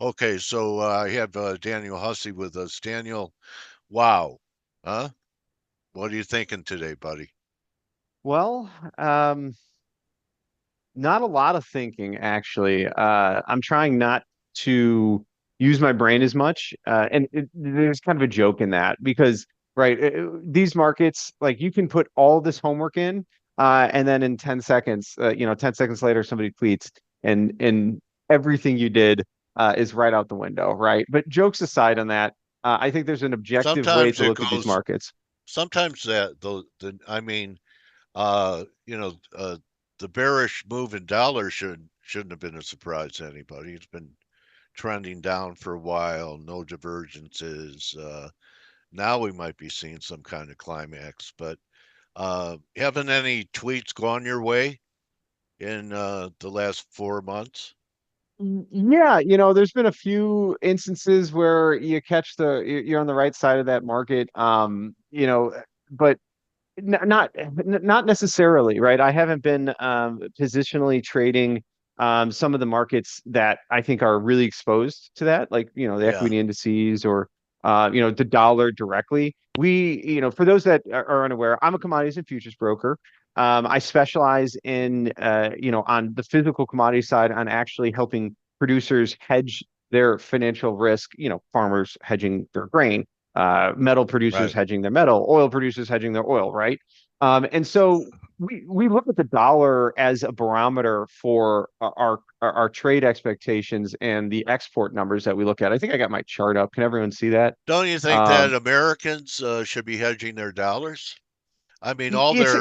Okay, so I have Daniel Hussey with us. Daniel, wow, huh? What are you thinking today, buddy? Well, um, not a lot of thinking actually. I'm trying not to use my brain as much, and there's kind of a joke in that because, right, these markets, like you can put all this homework in, and then in 10 seconds, 10 seconds later, somebody tweets, and everything you did is right out the window, right? But jokes aside on that, I think there's an objective way Sometimes to it look at these goes. markets. Sometimes the I mean, uh, you know, uh, the bearish move in dollars shouldn't have been a surprise to anybody. It's been trending down for a while, no divergences. Now we might be seeing some kind of climax, but haven't any tweets gone your way in the last 4 months? Yeah, there's been a few instances where you catch you're on the right side of that market, but not necessarily, right? I haven't been positionally trading some of the markets that I think are really exposed to that, like, the Yeah, equity indices or the dollar directly. For those that are unaware, I'm a commodities and futures broker. I specialize in, on the physical commodity side, on actually helping producers hedge their financial risk, farmers hedging their grain, metal producers right. hedging their metal, oil producers hedging their oil, right? And so we look at the dollar as a barometer for our trade expectations and the export numbers that we look at. I think I got my chart up. Can everyone see that? Don't you think that Um, Americans should be hedging their dollars? I mean, it's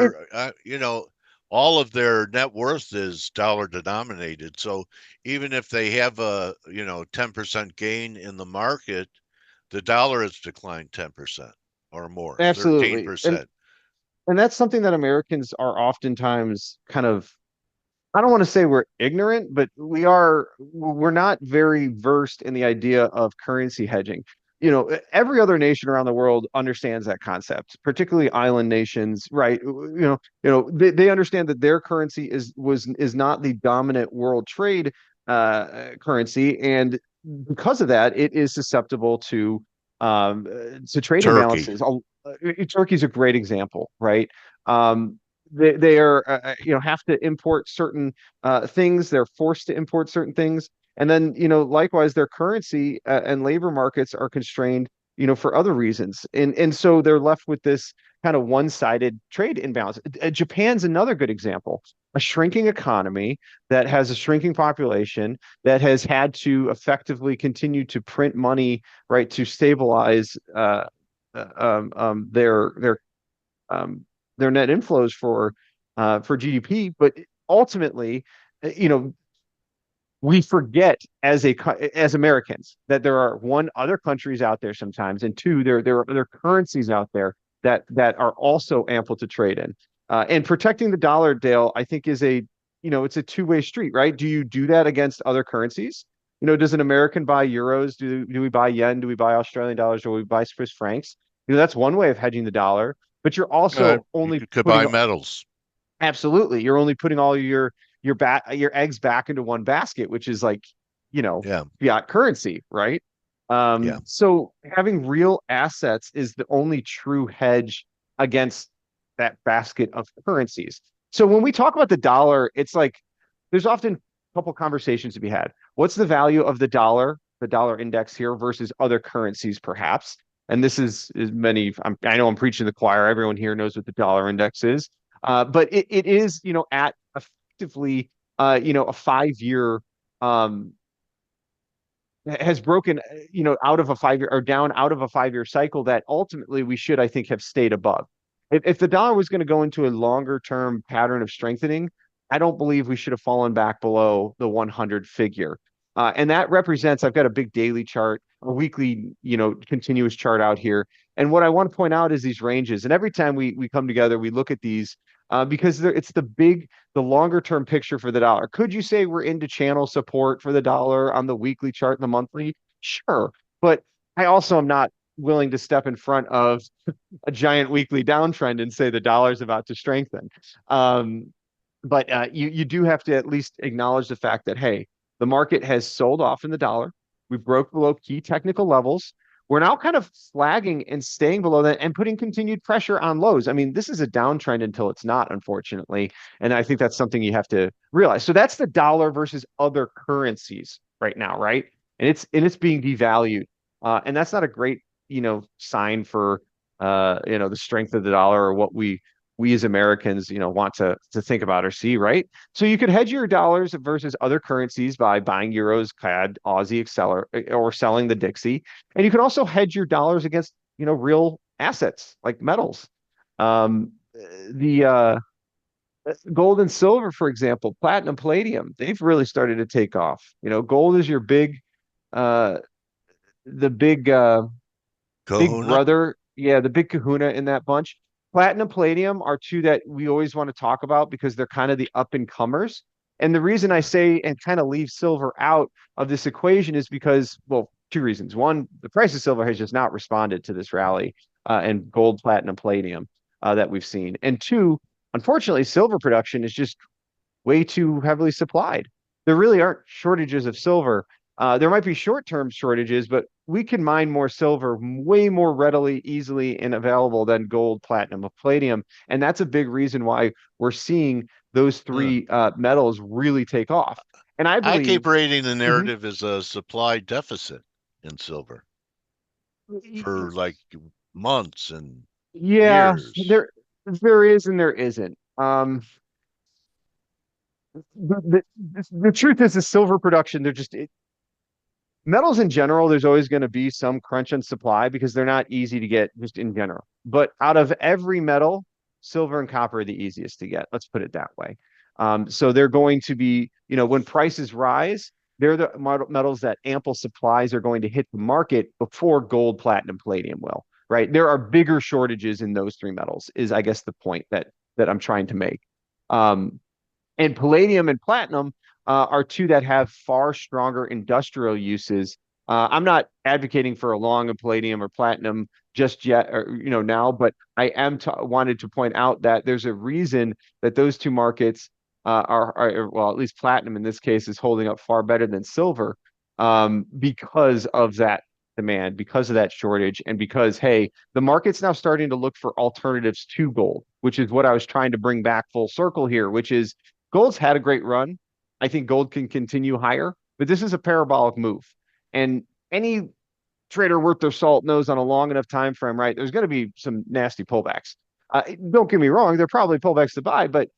it all of their net worth is dollar denominated. So even if they have a, 10% gain in the market, the dollar has declined 10% or more, absolutely, and 13%. and that's something that Americans are oftentimes kind of. I don't want to say we're ignorant, but we're not very versed in the idea of currency hedging. Every other nation around the world understands that concept, particularly island nations, right? They understand that their currency is not the dominant world trade currency, and because of that, it is susceptible to trade Turkey. imbalances. Turkey's a great example, right? Um, they are have to import certain things. They're forced to import certain things, and then likewise their currency and labor markets are constrained for other reasons, and so they're left with this kind of one-sided trade imbalance. Japan's another good example. A shrinking economy that has a shrinking population that has had to effectively continue to print money, right, to stabilize uh, um, um, their their um, their net inflows for GDP. But ultimately, you know, we forget as Americans that there are, one, other countries out there sometimes, and two, there are other currencies out there that are also ample to trade in. And protecting the dollar, Dale, I think is it's a two-way street, right? Do you do that against other currencies? Does an American buy euros? Do we buy yen? Do we buy Australian dollars? Or we buy Swiss francs? That's one way of hedging the dollar, but you're also You only could buy putting. metals. Absolutely. You're only putting all your eggs back into one basket, which is like, you know, Yeah, fiat currency, right? yeah. So having real assets is the only true hedge against that basket of currencies. So when we talk about the dollar, it's like there's often a couple conversations to be had. What's the value of the dollar index here versus other currencies, perhaps? And this is many. I know I'm preaching to the choir. Everyone here knows what the dollar index is. But it is, at effectively, a 5 year, um, has broken, out of a 5 year or down out of a 5 year cycle that ultimately we should, I think, have stayed above. If the dollar was going to go into a longer term pattern of strengthening, I don't believe we should have fallen back below the 100 figure. And that represents, I've got a big daily chart, a weekly, continuous chart out here. And what I want to point out is these ranges. And every time we come together, we look at these because it's the longer term picture for the dollar. Could you say we're into channel support for the dollar on the weekly chart and the monthly? Sure. But I also am not willing to step in front of a giant weekly downtrend and say the dollar's about to strengthen. But you do have to at least acknowledge the fact that, hey, the market has sold off in the dollar. We broke below key technical levels. We're now kind of flagging and staying below that and putting continued pressure on lows. I mean, this is a downtrend until it's not, unfortunately. And I think that's something you have to realize. So that's the dollar versus other currencies right now, right? And it's being devalued. And that's not a great, sign for the strength of the dollar or what we as Americans, want to think about or see, right? So you could hedge your dollars versus other currencies by buying euros, CAD, Aussie, or selling the Dixie. And you can also hedge your dollars against, real assets like metals. The gold and silver, for example, platinum, palladium, they've really started to take off. Gold is your uh, the big Kahuna. brother. Yeah, the big kahuna in that bunch. Platinum, palladium are two that we always want to talk about because they're kind of the up and comers. And the reason I say and kind of leave silver out of this equation is because, well, two reasons. One, the price of silver has just not responded to this rally and gold, platinum, palladium that we've seen. And two, unfortunately, silver production is just way too heavily supplied. There really aren't shortages of silver. There might be short-term shortages, but we can mine more silver way more readily, easily, and available than gold, platinum, or palladium. And that's a big reason why we're seeing those Uh, three metals really take off. And I I keep believe, reading the Mhm. narrative as a supply deficit in silver for like months and Yeah, years. there is and there isn't. The truth is, the silver production, they're just metals in general, there's always going to be some crunch on supply because they're not easy to get just in general. But out of every metal, silver and copper are the easiest to get. Let's put it that way. So they're going to be, when prices rise, they're the metals that ample supplies are going to hit the market before gold, platinum, palladium will, right? There are bigger shortages in those three metals, is I guess the point that I'm trying to make. Um, and palladium and platinum are two that have far stronger industrial uses. I'm not advocating for a long of palladium or platinum just yet, or now, but I am wanted to point out that there's a reason that those two markets well, at least platinum in this case is holding up far better than silver because of that demand, because of that shortage, and because hey, the market's now starting to look for alternatives to gold, which is what I was trying to bring back full circle here, which is gold's had a great run. I think gold can continue higher, but this is a parabolic move. And any trader worth their salt knows on a long enough time frame, right? There's going to be some nasty pullbacks. Don't get me wrong, they're probably pullbacks to buy, but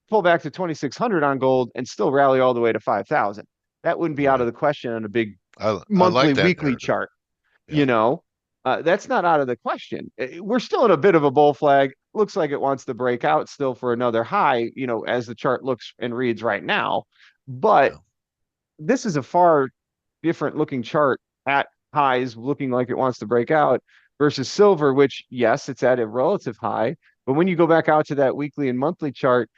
pull back to 2,600 on gold and still rally all the way to 5,000. That wouldn't be out of Right. the question on a big I monthly, like that weekly narrative. chart. Yeah. You know, that's not out of the question. We're still in a bit of a bull flag. Looks like it wants to break out still for another high, as the chart looks and reads right now. But Yeah. this is a far different looking chart at highs, looking like it wants to break out versus silver, which, yes, it's at a relative high. But when you go back out to that weekly and monthly chart,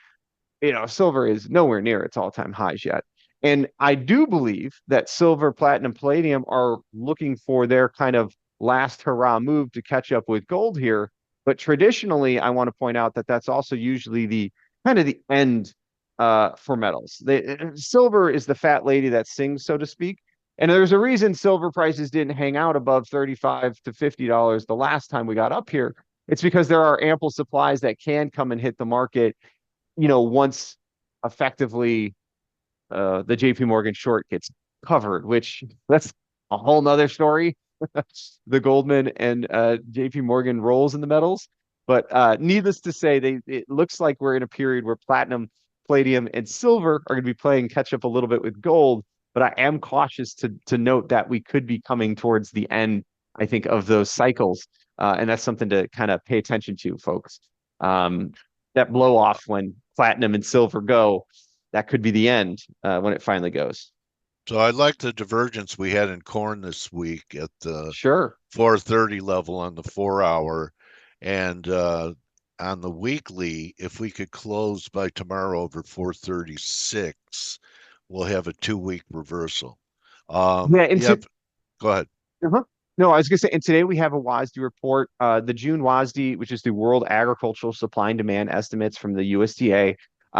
silver is nowhere near its all-time highs yet. And I do believe that silver, platinum, palladium are looking for their kind of last hurrah move to catch up with gold here. But traditionally, I want to point out that that's also usually the kind of the end for metals. Silver is the fat lady that sings, so to speak. And there's a reason silver prices didn't hang out above 35 to $50 the last time we got up here. It's because there are ample supplies that can come and hit the market once effectively the JP Morgan short gets covered, which that's a whole nother story. The Goldman and JP Morgan rolls in the metals. But needless to say, it looks like we're in a period where platinum, palladium, and silver are going to be playing catch up a little bit with gold. But I am cautious to note that we could be coming towards the end, I think, of those cycles. And that's something to kind of pay attention to, folks. Um, that blow off when platinum and silver go, that could be the end when it finally goes. So I like the divergence we had in corn this week at the Sure. 430 level on the 4 hour. And on the weekly, if we could close by tomorrow over 436, we'll have a 2 week reversal. Yeah, and Yep. Go ahead. uh-huh. No, I was gonna say, and today we have a WASD report, the June WASD, which is the World Agricultural Supply and Demand estimates from the USDA.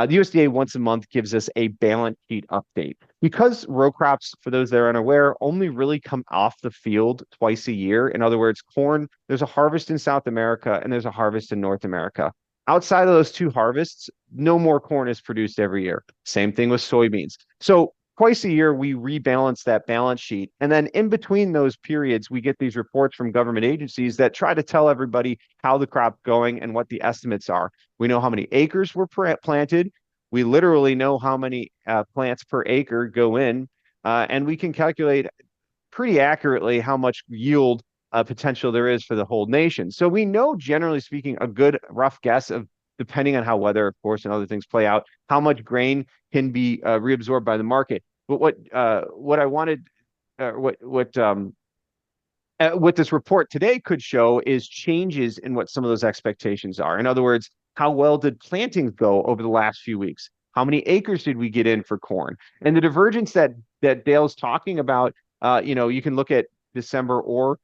The USDA once a month gives us a balance sheet update. Because row crops, for those that are unaware, only really come off the field twice a year. In other words, corn, there's a harvest in South America and there's a harvest in North America. Outside of those two harvests, no more corn is produced every year. Same thing with soybeans. So twice a year, we rebalance that balance sheet. And then in between those periods, we get these reports from government agencies that try to tell everybody how the crop's going and what the estimates are. We know how many acres were planted. We literally know how many plants per acre go in, and we can calculate pretty accurately how much yield potential there is for the whole nation. So we know, generally speaking, a good rough guess of, depending on how weather, of course, and other things play out, how much grain can be reabsorbed by the market. But what I wanted, what this report today could show is changes in what some of those expectations are. In other words, how well did plantings go over the last few weeks? How many acres did we get in for corn? And the divergence that Dale's talking about, you can look at December or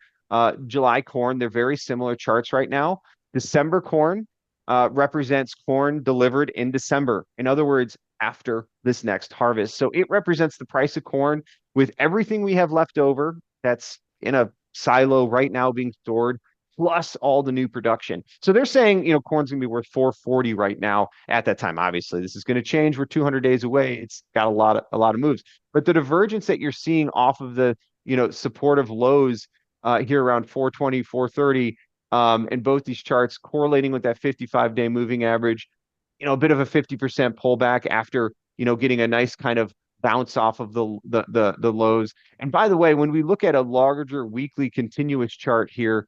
July corn. They're very similar charts right now. December corn represents corn delivered in December. In other words, after this next harvest. So it represents the price of corn with everything we have left over that's in a silo right now being stored, plus all the new production. So they're saying, corn's gonna be worth 440 right now at that time. Obviously, this is going to change. We're 200 days away. It's got a lot of moves. But the divergence that you're seeing off of the, supportive lows here around 420, 430, in both these charts correlating with that 55-day moving average, a bit of a 50% pullback after, getting a nice kind of bounce off of the lows. And by the way, when we look at a larger weekly continuous chart here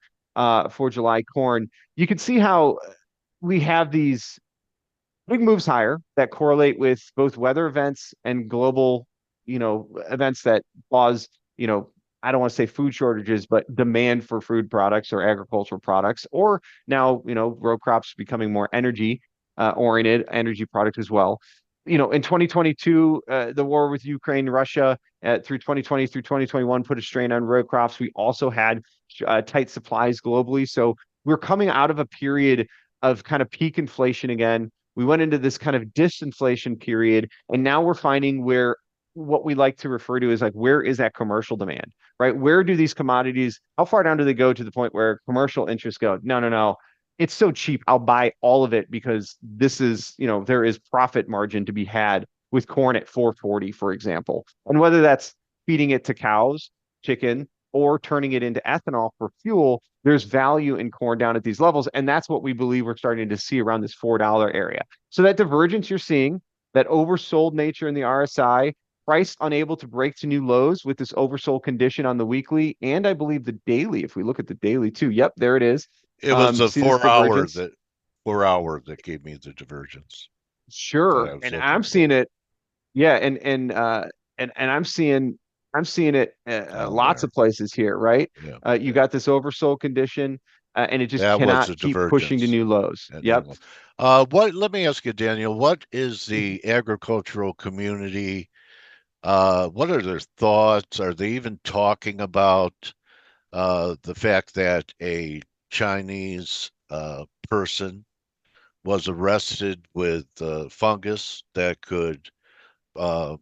for July corn, you can see how we have these big moves higher that correlate with both weather events and global, events that cause, I don't want to say food shortages, but demand for food products or agricultural products, or now, row crops becoming more energy oriented, energy product as well. In 2022, the war with Ukraine, Russia, through 2020 through 2021 put a strain on row crops. We also had tight supplies globally. So we're coming out of a period of kind of peak inflation again. We went into this kind of disinflation period, and now we're finding where what we like to refer to as like, where is that commercial demand, right? Where do these commodities, how far down do they go to the point where commercial interests go, no, no, no, it's so cheap, I'll buy all of it because this is, there is profit margin to be had with corn at 440, for example. And whether that's feeding it to cows, chicken, or turning it into ethanol for fuel, there's value in corn down at these levels. And that's what we believe we're starting to see around this $4 area. So that divergence you're seeing, that oversold nature in the RSI, price unable to break to new lows with this oversold condition on the weekly, and I believe the daily, if we look at the daily too. Yep, there it is. It was the See this 4 hour divergence? that 4 hour that gave me the divergence that Sure. I was And looking I'm for. seeing it. Yeah, and I'm seeing it Down lots there. of places here, right? Yeah, You yeah. got this oversold condition, and it just That was cannot the keep pushing to divergence new lows. at Yep. new what let me ask you, Daniel, what is the agricultural community? What are their thoughts? Are they even talking about the fact that a Chinese person was arrested with fungus that could uh,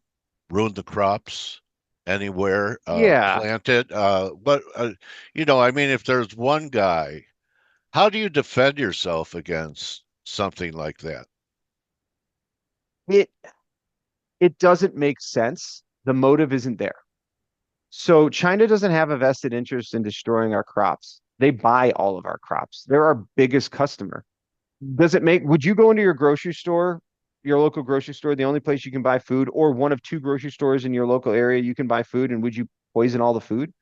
ruin the crops anywhere Yeah. planted? I mean, if there's one guy, how do you defend yourself against something like that? It it doesn't make sense. The motive isn't there. So China doesn't have a vested interest in destroying our crops. They buy all of our crops. They're our biggest customer. Would you go into your grocery store, your local grocery store, the only place you can buy food, or one of two grocery stores in your local area you can buy food, and would you poison all the food?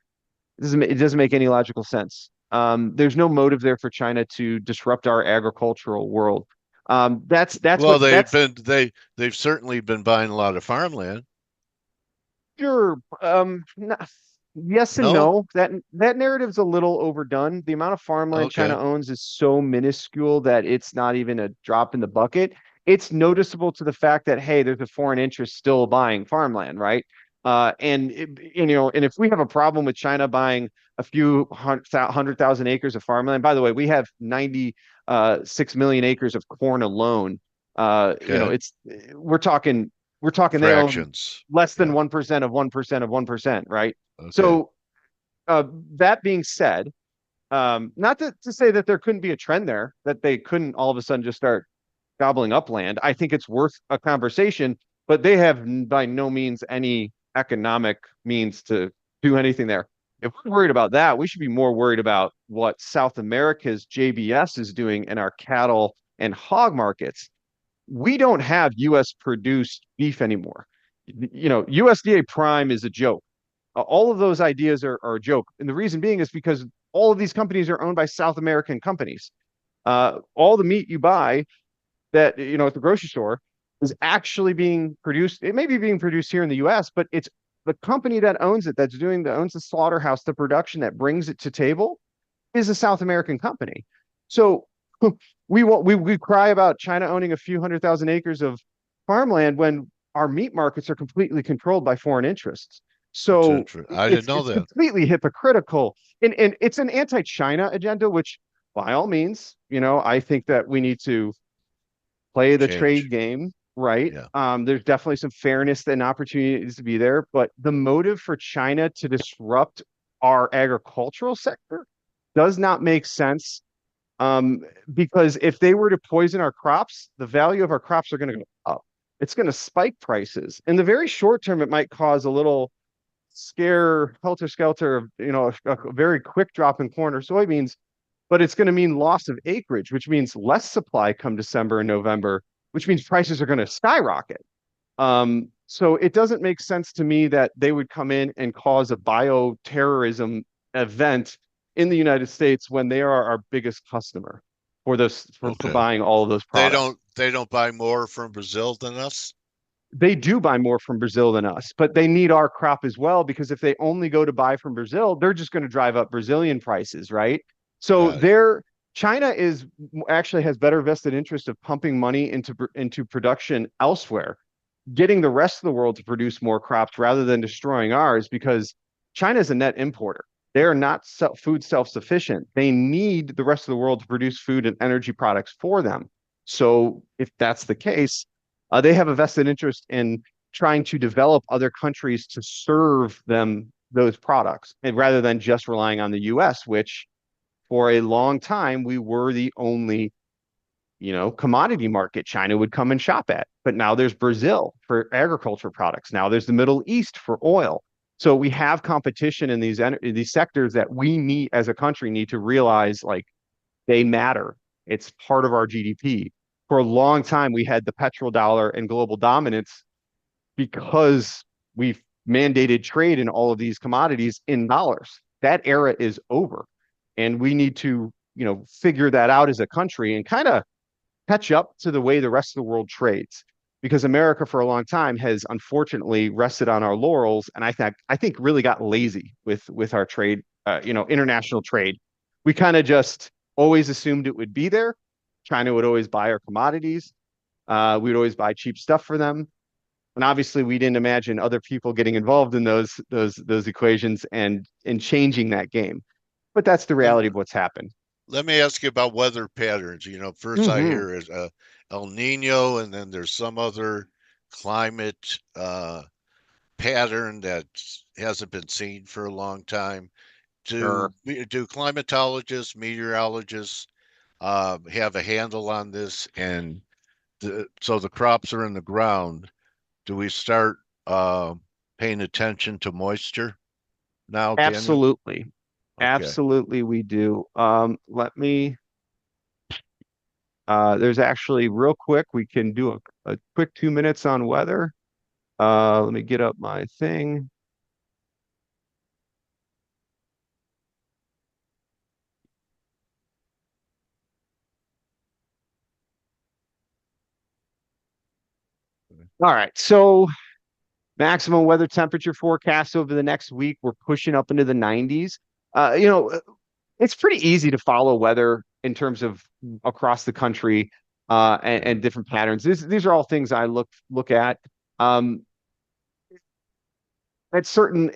It doesn't make any logical sense. There's no motive there for China to disrupt our agricultural world. That's Well, what that's they've certainly been buying a lot of farmland. Sure. Yes and No? no. That narrative's a little overdone. The amount of farmland China Okay. owns is so minuscule that it's not even a drop in the bucket. It's noticeable to the fact that, hey, there's a foreign interest still buying farmland, right? And if we have a problem with China buying a few 100,000 acres of farmland, by the way, we have 96 million acres of corn alone. Okay. It's we're talking they own Fractions. less than Yeah. 1% of 1% of 1%, right? Okay. So that being said, not to say that there couldn't be a trend there, that they couldn't all of a sudden just start gobbling up land. I think it's worth a conversation, but they have by no means any economic means to do anything there. If we're worried about that, we should be more worried about what South America's JBS is doing in our cattle and hog markets. We don't have US produced beef anymore. USDA prime is a joke. All of those ideas are a joke. And the reason being is because all of these companies are owned by South American companies. All the meat you buy that at the grocery store is actually being produced. It may be being produced here in the U.S., but it's the company that owns it, that owns the slaughterhouse, the production that brings it to table is a South American company. So we cry about China owning a few 100,000 acres of farmland when our meat markets are completely controlled by foreign interests. That's So interesting. I didn't it's know it's that. completely hypocritical, and it's an anti-China agenda, which by all means, I think that we need to play the trade Change. game, right? Yeah. There's definitely some fairness and opportunities to be there, but the motive for China to disrupt our agricultural sector does not make sense. Um, because if they were to poison our crops, the value of our crops are going to go up. It's going to spike prices. In the very short term, it might cause a little scare, helter skelter, a very quick drop in corn or soybeans, but it's going to mean loss of acreage, which means less supply come December and November, which means prices are going to skyrocket. So it doesn't make sense to me that they would come in and cause a bioterrorism event in the United States when they are our biggest customer for this for Okay. buying all of those products. They don't buy more from Brazil than us? They do buy more from Brazil than us, but they need our crop as well because if they only go to buy from Brazil, they're just going to drive up Brazilian prices, right? So Got it. China is actually has better vested interest of pumping money into production elsewhere, getting the rest of the world to produce more crops rather than destroying ours because China is a net importer. They are not food self-sufficient. They need the rest of the world to produce food and energy products for them. So if that's the case, they have a vested interest in trying to develop other countries to serve them those products, and rather than just relying on the US, which for a long time we were the only commodity market China would come and shop at. But now there's Brazil for agriculture products. Now there's the Middle East for oil. So we have competition in these sectors that we need as a country need to realize like they matter. It's part of our GDP. For a long time, we had the petrodollar and global dominance because we've mandated trade in all of these commodities in dollars. That era is over. And we need to, figure that out as a country and kind of catch up to the way the rest of the world trades. Because America for a long time has unfortunately rested on our laurels, and I think really got lazy with our trade, international trade. We kind of just always assumed it would be there. China would always buy our commodities. We'd always buy cheap stuff for them, and obviously we didn't imagine other people getting involved in those equations and changing that game. But that's the Let, reality of what's happened. let me ask you about weather patterns. First I Hmm. hear is El Nino, and then there's some other climate pattern that hasn't been seen for a long time. Sure. Do climatologists, meteorologists have a handle on this? And so the crops are in the ground. Do we start uh, paying attention to moisture now, Daniel? Absolutely. Okay. Absolutely, we do. There's actually real quick, we can do a quick 2 minutes on weather. Let me get up my thing. All right. So maximum weather temperature forecast over the next week, we're pushing up into the 90s. Uh, you know, it's pretty easy to follow weather in terms of across the country Yeah. and different patterns. These are all things I look at. Um, at certain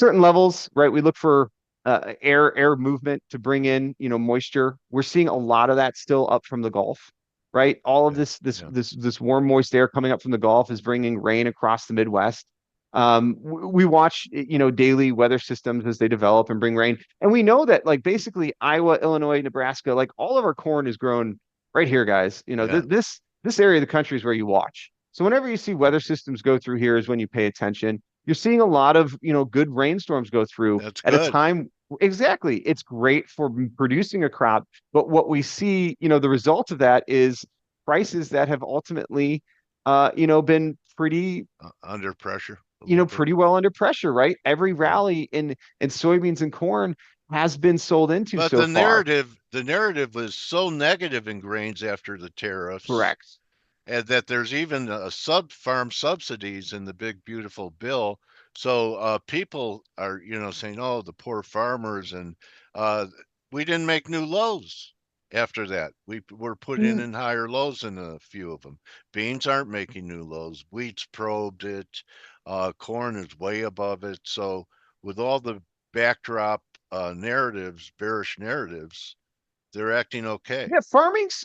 levels, right? We look for air movement to bring in, moisture. We're seeing a lot of that still up from the Gulf, right? All of Yeah. Yeah. this warm, moist air coming up from the Gulf is bringing rain across the Midwest. We watch, daily weather systems as they develop and bring rain, and we know that like basically Iowa, Illinois, Nebraska, like all of our corn is grown right here, guys. Yeah. This area of the country is where you watch. So whenever you see weather systems go through here is when you pay attention. You're seeing a lot of, good rainstorms go through That's at a good. time. Exactly. It's great for producing a crop. But what we see, the result of that is prices that have ultimately, been pretty, Under pressure a little bit. pretty well under pressure, right? Every Yeah. rally in soybeans and corn has been sold into But so far. the narrative was so negative in grains after the tariffs, Correct. and that there's even a sub farm subsidies in the big beautiful bill. So people are, saying, "Oh, the poor farmers," and uh, we didn't make new lows after that. We were putting Mm, in higher lows in a few of them. Beans aren't making new lows. Wheat's probed it. Corn is way above it. So with all the backdrop narratives, bearish narratives, they're acting okay. Yeah, farming's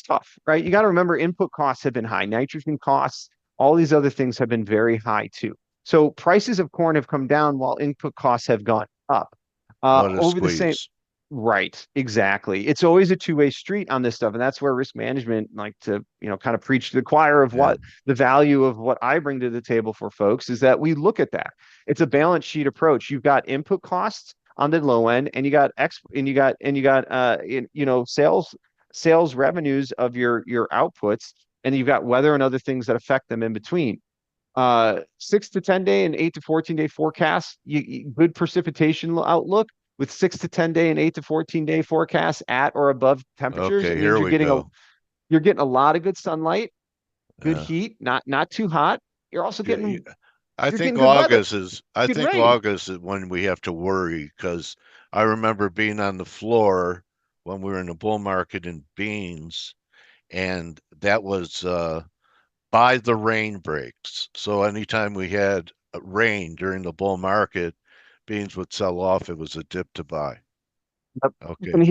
tough, right? You got to remember input costs have been high, nitrogen costs, all these other things have been very high too. So prices of corn have come down while input costs have gone up. What a Over the same, squeeze. right, exactly. It's always a two-way street on this stuff, and that's where risk management like to, kind of preach to the choir of Yeah. what the value of what I bring to the table for folks is that we look at that. It's a balance sheet approach. You've got input costs on the low end, and you got sales revenues of your outputs, and you've got weather and other things that affect them in between. 6 to 10 day and 8 to 14 day forecasts, good precipitation outlook with 6 to 10 day and 8 to 14 day forecasts at or above temperatures. It Okay, means here we go. you're getting a lot of good sunlight, good Yeah. heat, not too hot. You're also Yeah, you're getting good weather, I good think rain. August is when we have to worry because I remember being on the floor when we were in the bull market in beans, and that was by the rain breaks. So anytime we had rain during the bull market, beans would sell off. It was a dip to buy. Yep. Okay. And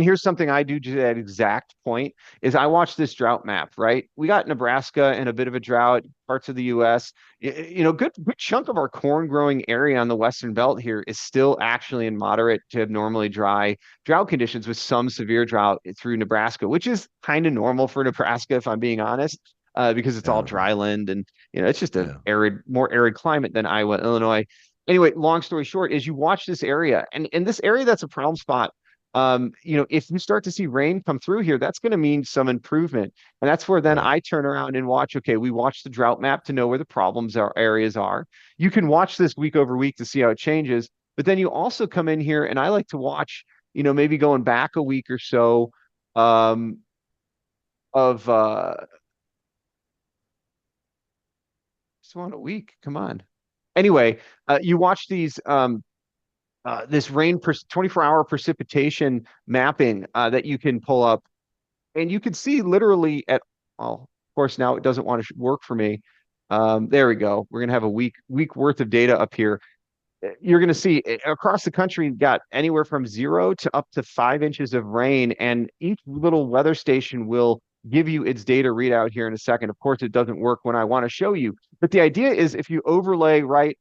here's something I do to that exact point is I watch this drought map, right? We got Nebraska in a bit of a drought, parts of the US. Good chunk of our corn growing area on the Western Belt here is still actually in moderate to abnormally dry drought conditions with some severe drought through Nebraska, which is kind of normal for Nebraska, if I'm being honest, because it's all Yeah. dry land and it's just a Yeah. more arid climate than Iowa, Illinois. Anyway, long story short is you watch this area and this area that's a problem spot. If you start to see rain come through here, that's going to mean some improvement. And that's where then Right. I turn around and watch, okay, we watch the drought map to know where the problems are areas are. You can watch this week over week to see how it changes, but then you also come in here and I like to watch, maybe going back a week or so um of just want a week. Come on. Anyway, you watch these this 24-hour precipitation mapping that you can pull up, and you can see literally well, of course, now it doesn't want to work for me. There we go. We're gonna have a week worth of data up here. You're gonna see across the country, you've got anywhere from 0 to up to 5 inches of rain, and each little weather station will give you its data readout here in a second. Of course, it doesn't work when I want to show you, but the idea is if you overlay right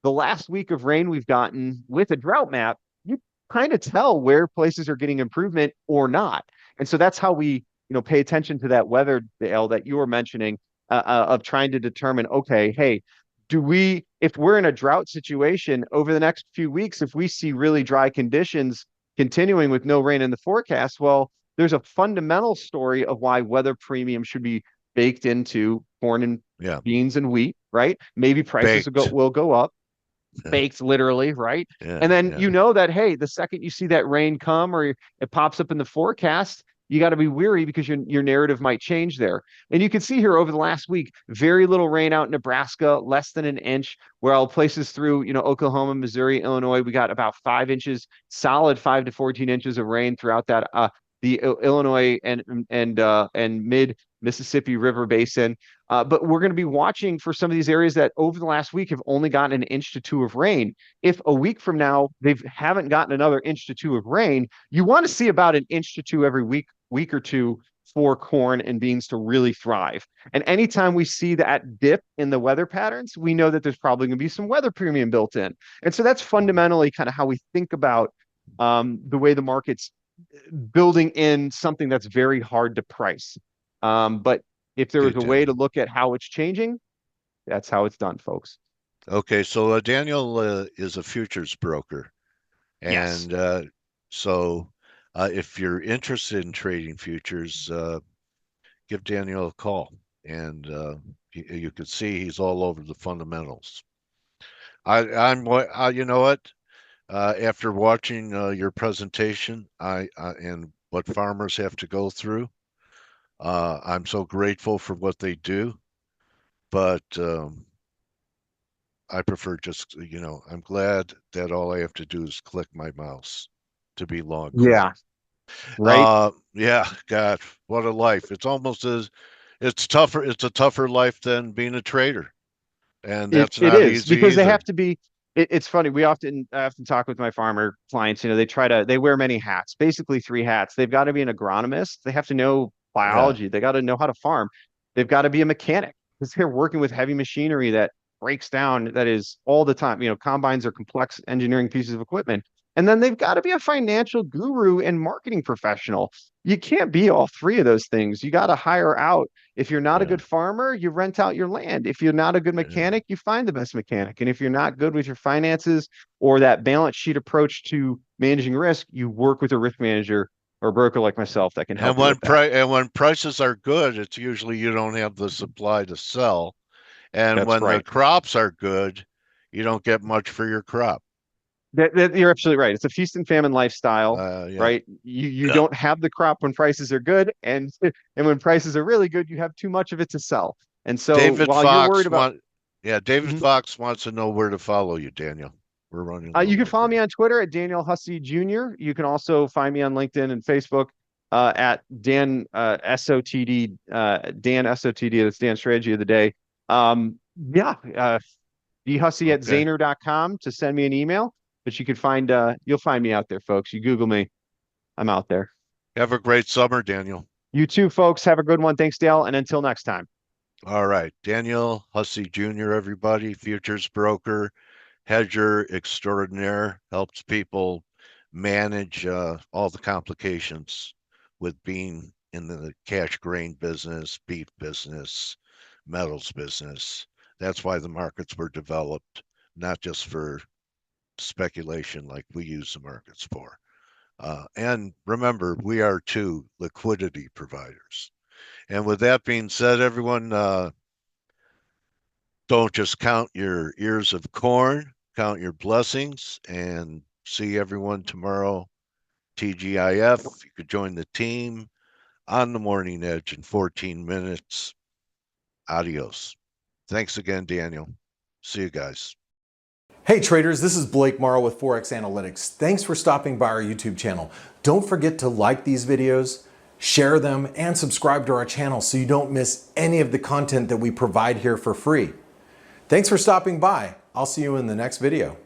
the last week of rain we've gotten with a drought map, you kind of tell where places are getting improvement or not. And so that's how we, pay attention to that weather, Dale, that you were mentioning of trying to determine, okay, hey, if we're in a drought situation over the next few weeks, if we see really dry conditions continuing with no rain in the forecast, well, there's a fundamental story of why weather premium should be baked into corn and Yeah. beans and wheat, right? Maybe prices Baked. will go up Yeah. baked literally, right? Yeah. And then Yeah. you know that, hey, the second you see that rain come or it pops up in the forecast, you got to be weary because your narrative might change there. And you can see here over the last week, very little rain out in Nebraska, less than an inch, where all places through, Oklahoma, Missouri, Illinois, we got about 5 inches, solid 5 to 14 inches of rain throughout that the Illinois and mid Mississippi River Basin. But we're going to be watching for some of these areas that over the last week have only gotten an inch to two of rain. If a week from now they haven't gotten another inch to two of rain, you want to see about an inch to two every week or two for corn and beans to really thrive. And anytime we see that dip in the weather patterns, we know that there's probably going to be some weather premium built in. And so that's fundamentally kind of how we think about the way the market's building in something that's very hard to price. But if there Okay, was a way to Daniel. look at how it's changing, that's how it's done, folks. Okay, so Daniel is a futures broker, Yes. and so if you're interested in trading futures, give Daniel a call, and you can see he's all over the fundamentals. You know what? After watching your presentation, and what farmers have to go through, I'm so grateful for what they do, but I prefer just, I'm glad that all I have to do is click my mouse to be long Yeah. corn. Right. Yeah, God, what a life. It's tougher, it's a tougher life than being a trader, and It that's it not is easy because they either. have to be. It's funny. I often talk with my farmer clients. You know, they wear many hats, basically three hats. They've got to be an agronomist. They have to know Yeah, biology. They got to know how to farm. They've got to be a mechanic because they're working with heavy machinery that breaks down. That is all the time. You know, combines are complex engineering pieces of equipment. And then they've got to be a financial guru and marketing professional. You can't be all three of those things. You got to hire out. If you're not a yeah, good farmer, you rent out your land. If you're not a good yeah. mechanic, you find the best mechanic. And if you're not good with your finances or that balance sheet approach to managing risk, you work with a risk manager or a broker like myself that can And help you with that. when prices are good, it's usually you don't have the supply to sell. And That's when the right. crops are good, you don't get much for your crop. You're absolutely right. It's a feast and famine lifestyle, Yeah. right? You don't have the crop when prices are good, and and when prices are really good, you have too much of it to sell. And so David while you're worried Fox about, want, yeah, David Mhm. Fox wants to know where to follow you, Daniel. We're running a You little can follow over me here. on Twitter at Daniel Hussey Jr. You can also find me on LinkedIn and Facebook at Dan SOTD, Dan SOTD. That's Dan Strategy of the Day. Yeah, dhussey at Okay. Zaner.com to send me an email. But you can find you'll find me out there, folks. You Google me, I'm out there. Have a great summer, Daniel. You too, folks. Have a good one. Thanks, Dale. And until next time. All right. Daniel Hussey Jr., everybody, futures broker, hedger extraordinaire, helps people manage all the complications with being in the cash grain business, beef business, metals business. That's why the markets were developed, not just for speculation like we use the markets for. And remember, we are too liquidity providers. And with that being said, everyone, don't just count your ears of corn, count your blessings, and see everyone tomorrow. TGIF, you could join the team on the morning edge in 14 minutes. Adios. Thanks again, Daniel. See you guys. Hey traders, this is Blake Morrow with Forex Analytics. Thanks for stopping by our YouTube channel. Don't forget to like these videos, share them, and subscribe to our channel so you don't miss any of the content that we provide here for free. Thanks for stopping by. I'll see you in the next video.